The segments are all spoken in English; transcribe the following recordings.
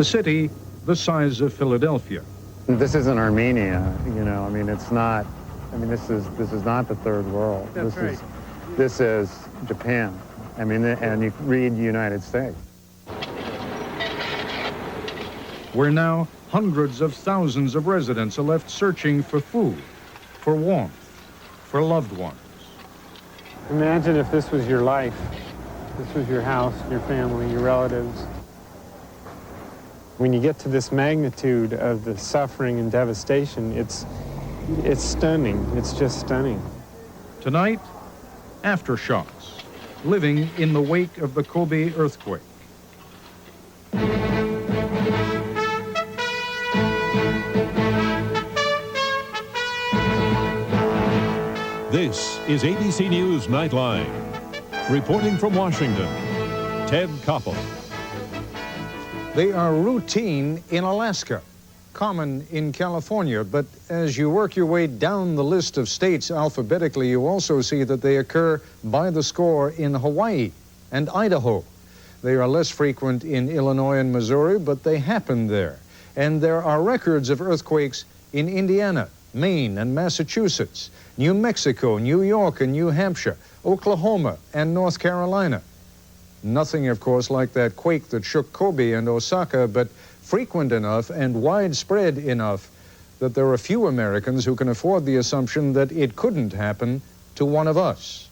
A city the size of Philadelphia. This isn't Armenia, you know. I mean, it's not. I mean, this is not the third world. This is Japan. I mean, and you read United States. Where now hundreds of thousands of residents are left searching for food, for warmth, for loved ones. Imagine if this was your life. This was your house, your family, your relatives. When you get to this magnitude of the suffering and devastation, it's stunning. It's just stunning. Tonight, Aftershocks, living in the wake of the Kobe earthquake. This is ABC News Nightline. Reporting from Washington, Ted Koppel. They are routine in Alaska, common in California, but as you work your way down the list of states alphabetically, you also see that they occur by the score in Hawaii and Idaho. They are less frequent in Illinois and Missouri, but they happen there. And there are records of earthquakes in Indiana, Maine, and Massachusetts, New Mexico, New York, and New Hampshire, Oklahoma, and North Carolina. Nothing, of course, like that quake that shook Kobe and Osaka, but frequent enough and widespread enough that there are few Americans who can afford the assumption that it couldn't happen to one of us.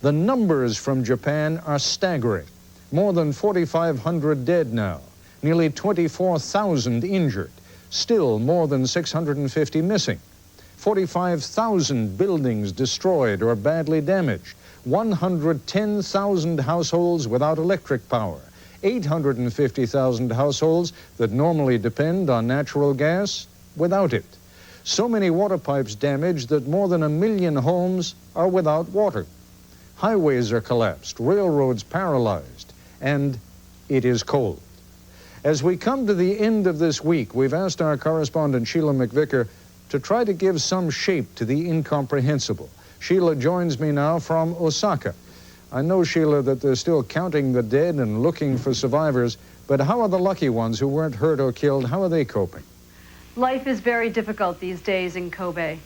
The numbers from Japan are staggering. More than 4,500 dead now, nearly 24,000 injured, still more than 650 missing. 45,000 buildings destroyed or badly damaged, 110,000 households without electric power, 850,000 households that normally depend on natural gas without it. So many water pipes damaged that more than 1 million homes are without water. Highways are collapsed, railroads paralyzed, and it is cold. As we come to the end of this week, we've asked our correspondent Sheila McVicker to try to give some shape to the incomprehensible. Sheila joins me now from Osaka. I know, Sheila, that they're still counting the dead and looking for survivors, but how are the lucky ones who weren't hurt or killed? How are they coping? Life is very difficult these days in Kobe.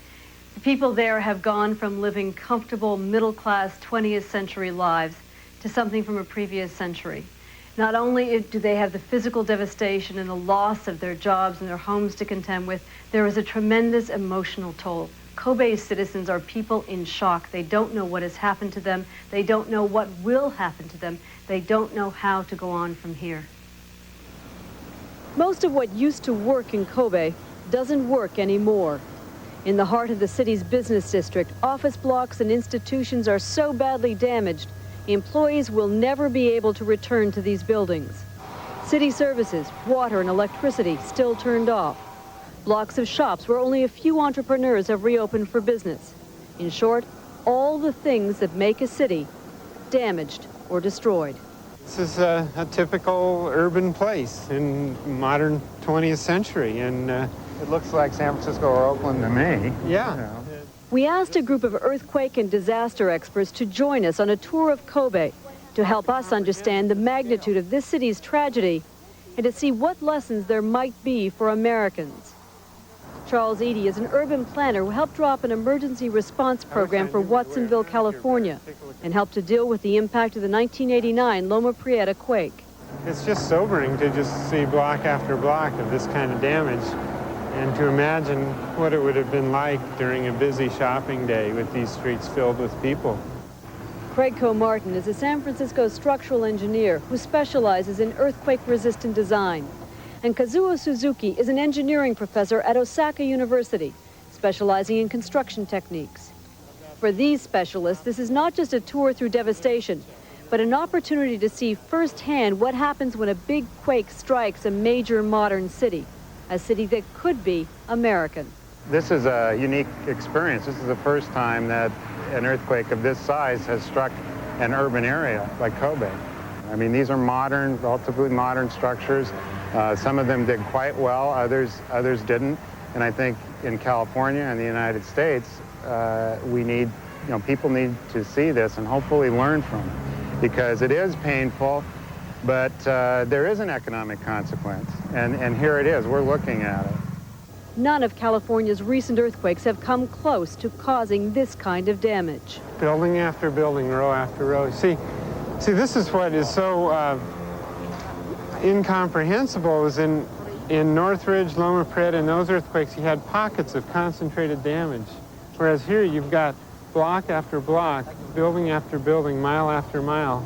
The people there have gone from living comfortable, middle-class 20th century lives to something from a previous century. Not only do they have the physical devastation and the loss of their jobs and their homes to contend with, there is a tremendous emotional toll. Kobe's citizens are people in shock. They don't know what has happened to them. They don't know what will happen to them. They don't know how to go on from here. Most of what used to work in Kobe doesn't work anymore. In the heart of the city's business district, office blocks and institutions are so badly damaged, employees will never be able to return to these buildings. City services, water and electricity still turned off. Blocks of shops where only a few entrepreneurs have reopened for business. In short, all the things that make a city damaged or destroyed. This is a typical urban place in modern 20th century, and It looks like San Francisco or Oakland to me. yeah. You know. We asked a group of earthquake and disaster experts to join us on a tour of Kobe to help us understand the magnitude of this city's tragedy and to see what lessons there might be for Americans. Charles Eady is an urban planner who helped draw up an emergency response program for Watsonville, California, and helped to deal with the impact of the 1989 Loma Prieta quake. It's just sobering to just see block after block of this kind of damage, and to imagine what it would have been like during a busy shopping day with these streets filled with people. Craig Coe-Martin is a San Francisco structural engineer who specializes in earthquake-resistant design. And Kazuo Suzuki is an engineering professor at Osaka University, specializing in construction techniques. For these specialists, this is not just a tour through devastation, but an opportunity to see firsthand what happens when a big quake strikes a major modern city, a city that could be American. This is a unique experience. This is the first time that an earthquake of this size has struck an urban area like Kobe. I mean, these are modern, relatively modern structures. Some of them did quite well, others didn't. And I think in California and the United States, people need to see this and hopefully learn from it, because it is painful. But there is an economic consequence, and here it is. We're looking at it. None of California's recent earthquakes have come close to causing this kind of damage. Building after building, row after row. See, this is what is so incomprehensible is in Northridge, Loma Prieta, and those earthquakes, you had pockets of concentrated damage. Whereas here you've got block after block, building after building, mile after mile.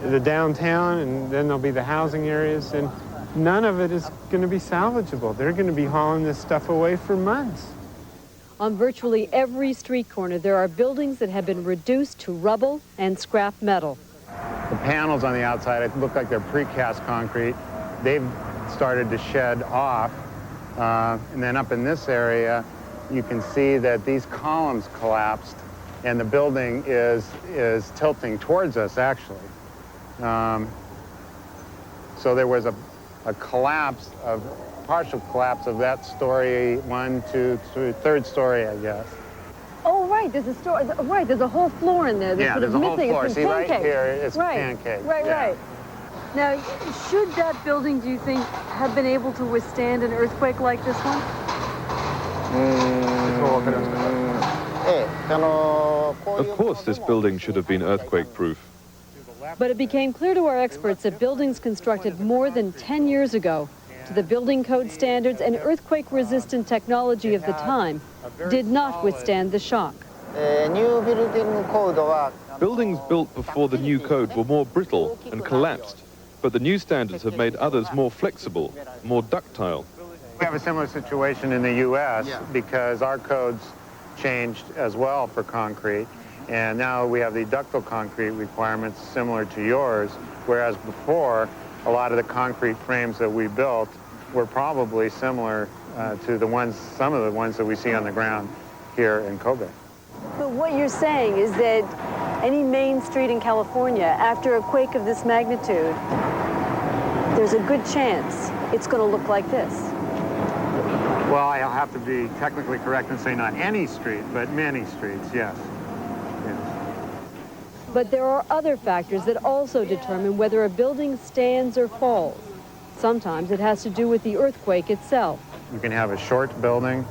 The downtown, and then there'll be the housing areas, and none of it is going to be salvageable. They're going to be hauling this stuff away for months. On virtually every street corner, there are buildings that have been reduced to rubble and scrap metal. The panels on the outside look like they're precast concrete. They've started to shed off. And then up in this area, you can see that these columns collapsed, and the building is tilting towards us, actually. So there was a collapse partial collapse of that story, 1, 2, 3, third story, I guess. Oh, right, there's a story, right, there's a whole floor in there that's Yeah, sort of there's a whole missing. floor. It's See, been right pancaked. here, it's right. pancaked. Right, yeah. right. Now, should that building, do you think, have been able to withstand an earthquake like this one? Of course, this building should have been earthquake-proof. But it became clear to our experts that buildings constructed more than 10 years ago to the building code standards and earthquake-resistant technology of the time did not withstand the shock. Buildings built before the new code were more brittle and collapsed, but the new standards have made others more flexible, more ductile. We have a similar situation in the U.S. because our codes changed as well for concrete, and now we have the ductile concrete requirements similar to yours, whereas before, a lot of the concrete frames that we built were probably similar to some of the ones that we see on the ground here in Kobe. But what you're saying is that any main street in California, after a quake of this magnitude, there's a good chance it's going to look like this. Well, I'll have to be technically correct and say not any street, but many streets, yes. But there are other factors that also determine whether a building stands or falls. Sometimes it has to do with the earthquake itself. You can have a short building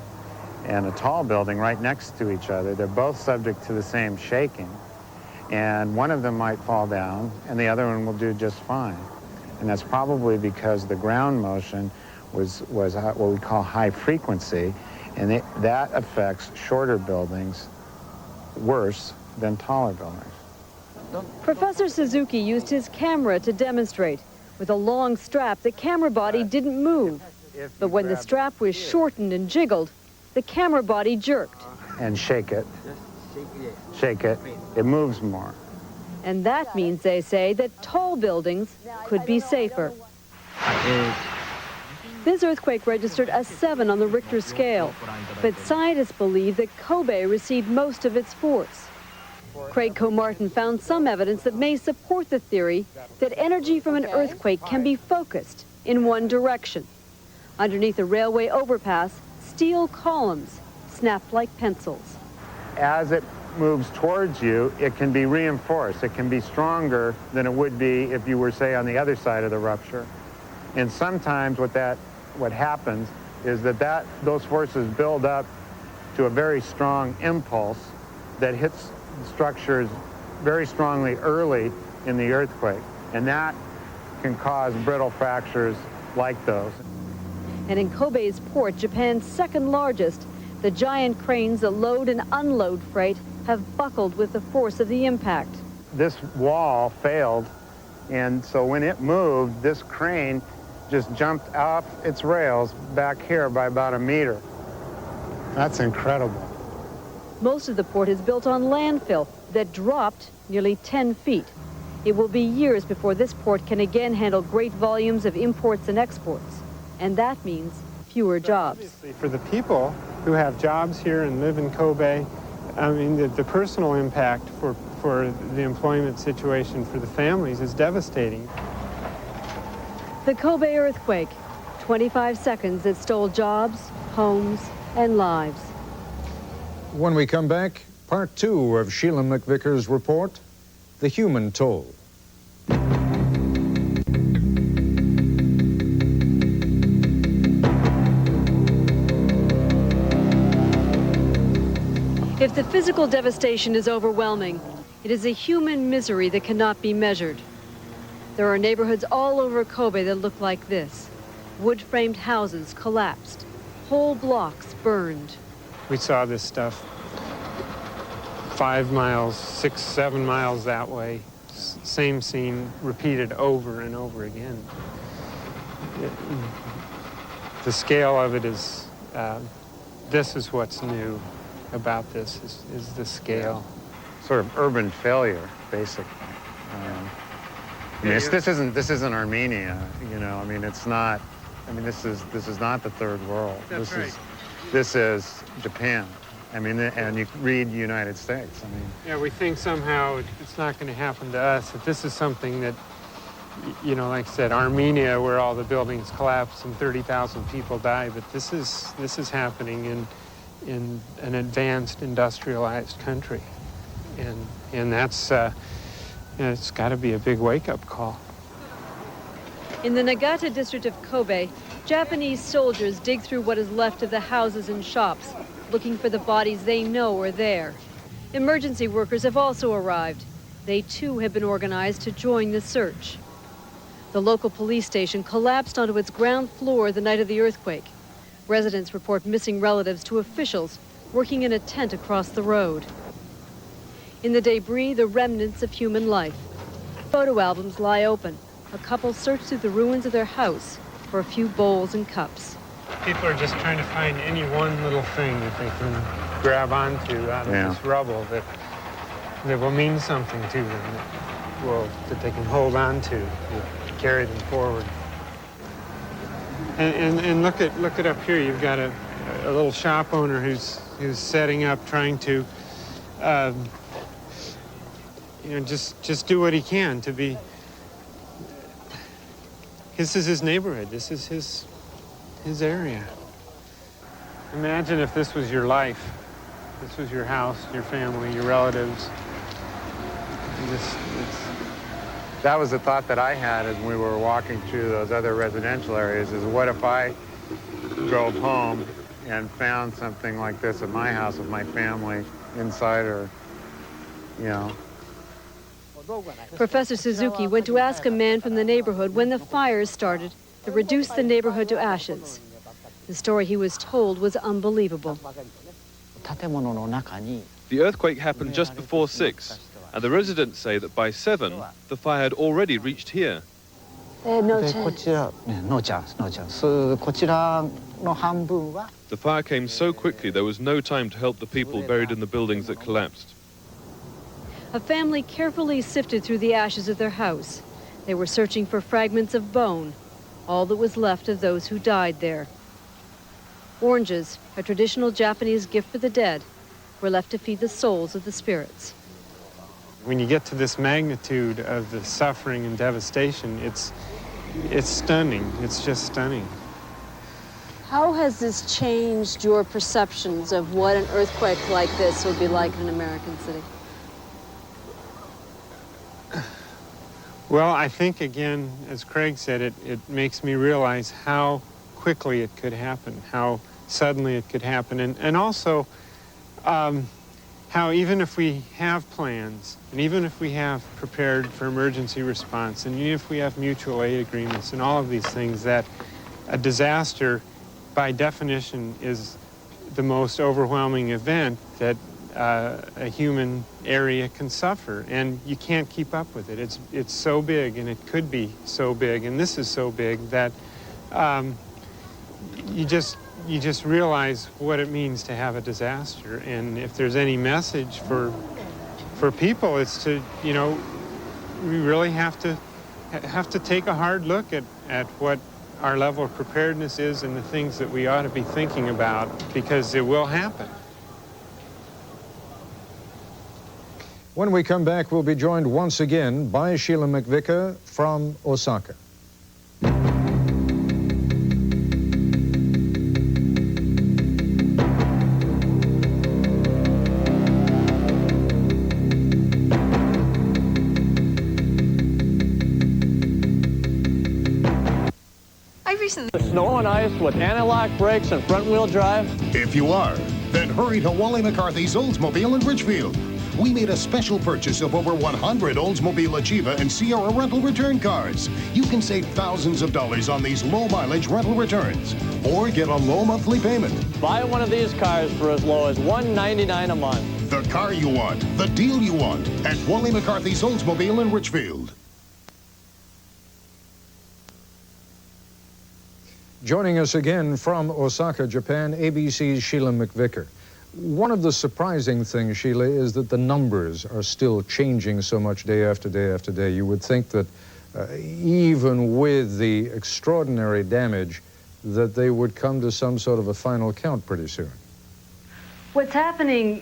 and a tall building right next to each other. They're both subject to the same shaking. And one of them might fall down, and the other one will do just fine. And that's probably because the ground motion was what we call high frequency, and that affects shorter buildings worse than taller buildings. Professor Suzuki used his camera to demonstrate. With a long strap, the camera body didn't move. But when the strap was shortened and jiggled, the camera body jerked. And shake it. Shake it. It moves more. And that means, they say, that tall buildings could be safer. This earthquake registered a 7 on the Richter scale, but scientists believe that Kobe received most of its force. Craig Comartin found some evidence that may support the theory that energy from an earthquake can be focused in one direction. Underneath a railway overpass, steel columns snapped like pencils. As it moves towards you, it can be reinforced. It can be stronger than it would be if you were, say, on the other side of the rupture. And sometimes what happens is that those forces build up to a very strong impulse that hits structures very strongly early in the earthquake. And that can cause brittle fractures like those. And in Kobe's port, Japan's second largest, the giant cranes that load and unload freight have buckled with the force of the impact. This wall failed, and so when it moved, this crane just jumped off its rails back here by about 1 meter. That's incredible. Most of the port is built on landfill that dropped nearly 10 feet. It will be years before this port can again handle great volumes of imports and exports. And that means fewer jobs. Obviously, for the people who have jobs here and live in Kobe, I mean, the personal impact for the employment situation for the families is devastating. The Kobe earthquake, 25 seconds that stole jobs, homes, and lives. When we come back, part 2 of Sheila McVicker's report, The Human Toll. If the physical devastation is overwhelming, it is a human misery that cannot be measured. There are neighborhoods all over Kobe that look like this. Wood-framed houses collapsed, whole blocks burned. We saw this stuff 5 miles, 6, 7 miles that way. Same scene repeated over and over again. The scale of it is, this is what's new about this, is the scale. Sort of urban failure, basically. I mean, this isn't Armenia, you know. I mean, it's not. I mean, this is not the third world. That's right. This is Japan. I mean, and you read United States. I mean. Yeah, we think somehow it's not going to happen to us. That this is something that, you know, like I said, Armenia, where all the buildings collapsed and 30,000 people died. But this is happening in an advanced industrialized country, and that's. It's got to be a big wake-up call. In the Nagata district of Kobe, Japanese soldiers dig through what is left of the houses and shops, looking for the bodies they know are there. Emergency workers have also arrived. They too have been organized to join the search. The local police station collapsed onto its ground floor the night of the earthquake. Residents report missing relatives to officials working in a tent across the road. In the debris, the remnants of human life. Photo albums lie open. A couple search through the ruins of their house for a few bowls and cups. People are just trying to find any one little thing that they can grab onto out of this rubble that will mean something to them, that they can hold on to carry them forward. And look at up here. You've got a little shop owner who's setting up, trying to. You know, just do what he can to be. This is his neighborhood. This is his area. Imagine if this was your life. This was your house, your family, your relatives. That was the thought that I had as we were walking through those other residential areas, is what if I drove home and found something like this at my house with my family inside, or, you know. Professor Suzuki went to ask a man from the neighborhood when the fires started that reduced the neighborhood to ashes. The story he was told was unbelievable. The earthquake happened just before 6, and the residents say that by 7, the fire had already reached here. No chance. The fire came so quickly there was no time to help the people buried in the buildings that collapsed. A family carefully sifted through the ashes of their house. They were searching for fragments of bone, all that was left of those who died there. Oranges, a traditional Japanese gift for the dead, were left to feed the souls of the spirits. When you get to this magnitude of the suffering and devastation, it's stunning. It's just stunning. How has this changed your perceptions of what an earthquake like this would be like in an American city? Well, I think, again, as Craig said, it makes me realize how quickly it could happen, how suddenly it could happen, and also how even if we have plans, and even if we have prepared for emergency response, and even if we have mutual aid agreements and all of these things, that a disaster, by definition, is the most overwhelming event that a human area can suffer, and you can't keep up with it. It's so big, and it could be so big, and this is so big that you just realize what it means to have a disaster. And if there's any message for people, it's to, you know, we really have to take a hard look at what our level of preparedness is and the things that we ought to be thinking about, because it will happen. When we come back, we'll be joined once again by Sheila McVicker from Osaka. Snow and ice with anti-lock brakes and front-wheel drive? If you are, Then hurry to Wally McCarthy's Oldsmobile in Richfield. We made a special purchase of over 100 Oldsmobile Achieva and Sierra rental return cars. You can save thousands of dollars on these low-mileage rental returns, or get a low monthly payment. Buy one of these cars for as low as $199 a month. The car you want, the deal you want, at Wally McCarthy's Oldsmobile in Richfield. Joining us again from Osaka, Japan, ABC's Sheila McVicker. One of the surprising things, Sheila, is that the numbers are still changing so much day after day after day. You would think that even with the extraordinary damage, that they would come to some sort of a final count pretty soon. What's happening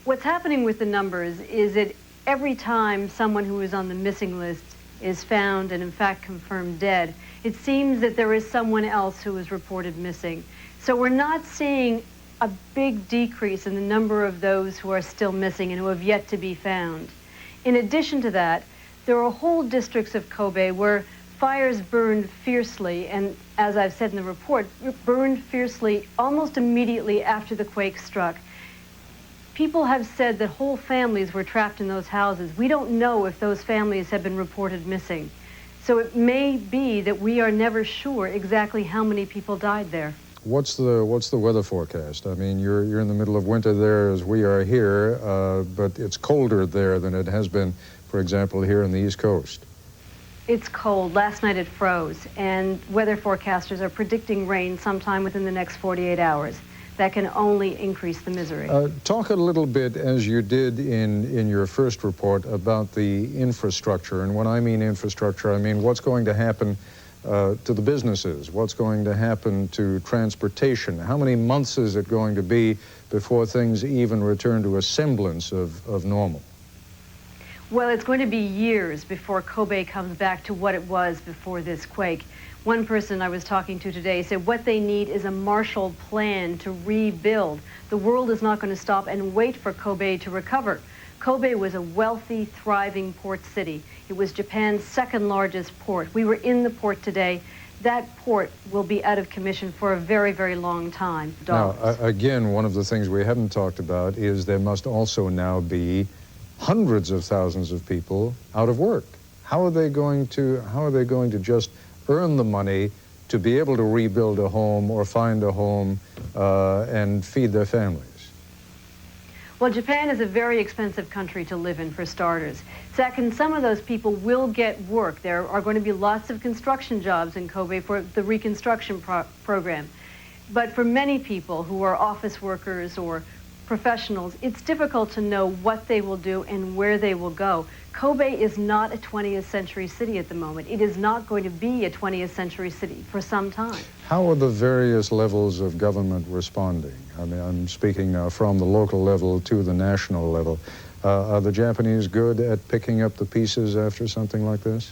with the numbers is that every time someone who is on the missing list is found and in fact confirmed dead, it seems that there is someone else who is reported missing. So we're not seeing a big decrease in the number of those who are still missing and who have yet to be found. In addition to that, there are whole districts of Kobe where fires burned fiercely, and as I've said in the report, burned fiercely almost immediately after the quake struck. People have said that whole families were trapped in those houses. We don't know if those families have been reported missing. So it may be that we are never sure exactly how many people died there. What's the weather forecast? I mean, you're in the middle of winter there as we are here, but it's colder there than it has been, for example, here on the East Coast. It's cold. Last night it froze, and weather forecasters are predicting rain sometime within the next 48 hours. That can only increase the misery. Talk a little bit, as you did in your first report, about the infrastructure. And when I mean infrastructure, I mean what's going to happen to the businesses? What's going to happen to transportation? How many months is it going to be before things even return to a semblance of normal? Well, it's going to be years before Kobe comes back to what it was before this quake. One person I was talking to today said what they need is a Marshall Plan to rebuild. The world is not going to stop and wait for Kobe to recover. Kobe was a wealthy, thriving port city. It was Japan's second largest port. We were in the port today. That port will be out of commission for a very, very long time. Now, again, one of the things we haven't talked about is there must also now be hundreds of thousands of people out of work. How are they going to just earn the money to be able to rebuild a home or find a home and feed their families? Well, Japan is a very expensive country to live in, for starters. Second, some of those people will get work. There are going to be lots of construction jobs in Kobe for the reconstruction program. But for many people who are office workers or professionals, it's difficult to know what they will do and where they will go. Kobe is not a 20th century city at the moment. It is not going to be a 20th century city for some time. How are the various levels of government responding? I mean, I'm speaking now from the local level to the national level. Are the Japanese good at picking up the pieces after something like this?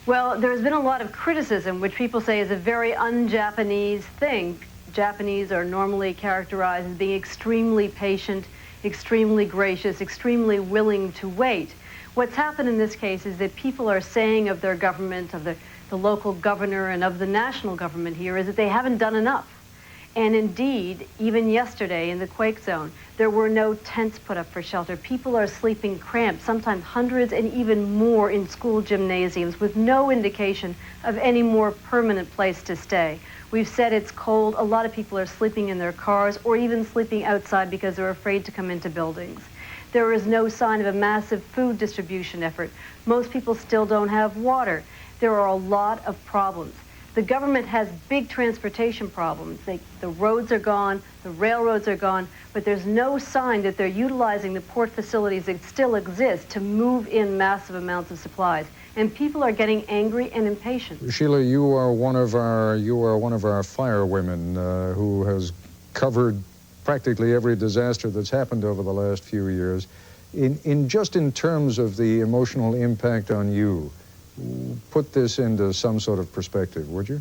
Well, there's been a lot of criticism, which people say is a very un-Japanese thing. Japanese are normally characterized as being extremely patient, extremely gracious, extremely willing to wait. What's happened in this case is that people are saying of their government, of the local governor and of the national government here, is that they haven't done enough. And indeed, even yesterday in the quake zone, there were no tents put up for shelter. People are sleeping cramped, sometimes hundreds and even more in school gymnasiums with no indication of any more permanent place to stay. We've said it's cold. A lot of people are sleeping in their cars or even sleeping outside because they're afraid to come into buildings. There is no sign of a massive food distribution effort. Most people still don't have water. There are a lot of problems. The government has big transportation problems. The roads are gone, the railroads are gone, but there's no sign that they're utilizing the port facilities that still exist to move in massive amounts of supplies. And people are getting angry and impatient. Sheila, you are one of our firewomen who has covered practically every disaster that's happened over the last few years. Just in terms of the emotional impact on you, put this into some sort of perspective, would you?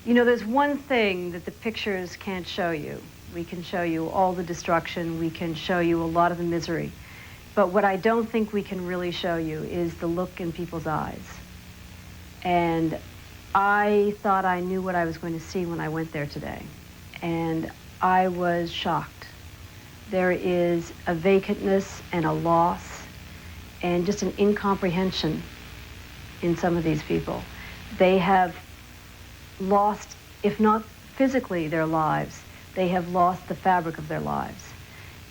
You know, there's one thing that the pictures can't show you. We can show you all the destruction. We can show you a lot of the misery. But what I don't think we can really show you is the look in people's eyes. And I thought I knew what I was going to see when I went there today. and I was shocked. There is a vacantness and a loss and just an incomprehension in some of these people. They have lost, if not physically their lives, they have lost the fabric of their lives.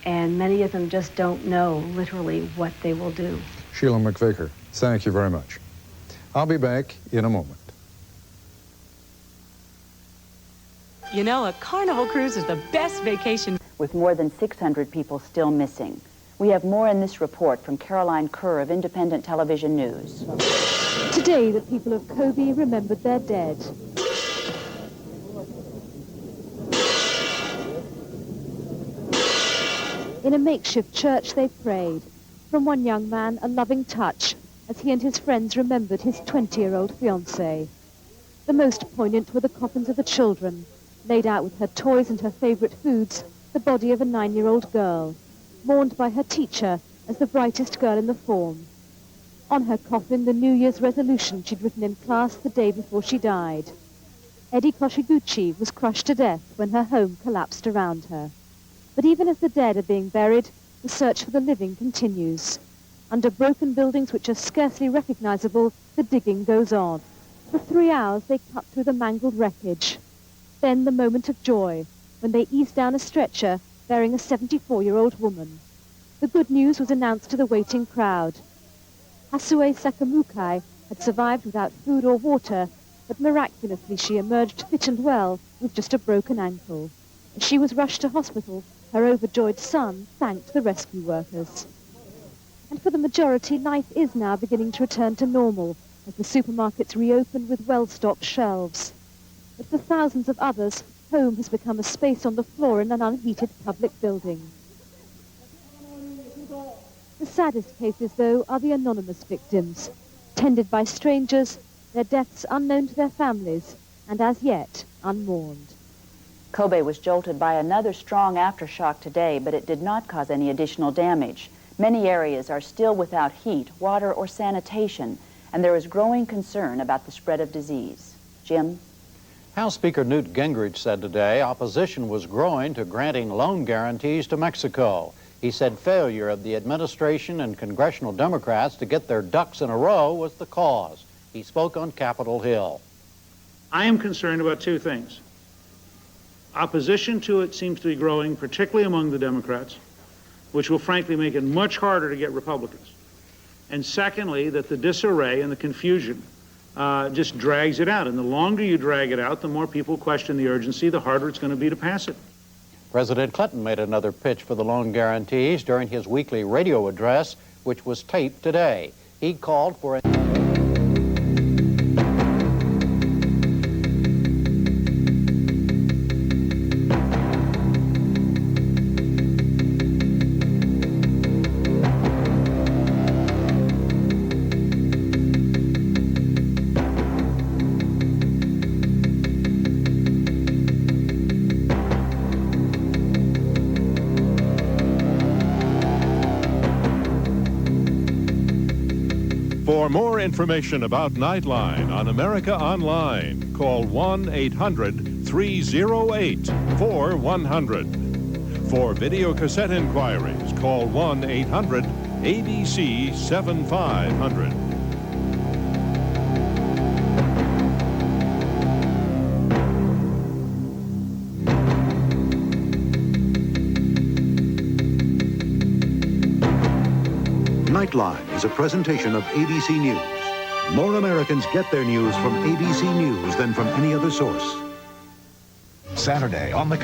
And many of them just don't know literally what they will do. Sheila McVicker, thank you very much. I'll be back in a moment. You know, a Carnival cruise is the best vacation. With more than 600 people still missing. We have more in this report from Caroline Kerr of Independent Television News. Today, the people of Kobe remembered their dead. In a makeshift church, they prayed. From one young man, a loving touch, as he and his friends remembered his 20-year-old fiancée. The most poignant were the coffins of the children, laid out with her toys and her favorite foods, the body of a 9-year-old girl, mourned by her teacher as the brightest girl in the form. On her coffin, the New Year's resolution she'd written in class the day before she died. Eddie Koshiguchi was crushed to death when her home collapsed around her. But even as the dead are being buried, the search for the living continues. Under broken buildings which are scarcely recognizable, the digging goes on. For 3 hours, they cut through the mangled wreckage. Then the moment of joy, when they eased down a stretcher bearing a 74-year-old woman. The good news was announced to the waiting crowd. Hasue Sakamukai had survived without food or water, but miraculously she emerged fit and well with just a broken ankle. As she was rushed to hospital, her overjoyed son thanked the rescue workers. And for the majority, life is now beginning to return to normal as the supermarkets reopen with well-stocked shelves. But for thousands of others, home has become a space on the floor in an unheated public building. The saddest cases, though, are the anonymous victims, tended by strangers, their deaths unknown to their families, and as yet unmourned. Kobe was jolted by another strong aftershock today, but it did not cause any additional damage. Many areas are still without heat, water, or sanitation, and there is growing concern about the spread of disease. Jim? House Speaker Newt Gingrich said today opposition was growing to granting loan guarantees to Mexico. He said failure of the administration and congressional Democrats to get their ducks in a row was the cause. He spoke on Capitol Hill. I am concerned about two things. Opposition to it seems to be growing, particularly among the Democrats, which will frankly make it much harder to get Republicans. And secondly, that the disarray and the confusion just drags it out. And the longer you drag it out, the more people question the urgency, the harder it's going to be to pass it. President Clinton made another pitch for the loan guarantees during his weekly radio address, which was taped today. He called for For more information about Nightline on America Online, call 1-800-308-4100. For video cassette inquiries, call 1-800-ABC-7500. Nightline is a presentation of ABC News. More Americans get their news from ABC News than from any other source. Saturday on the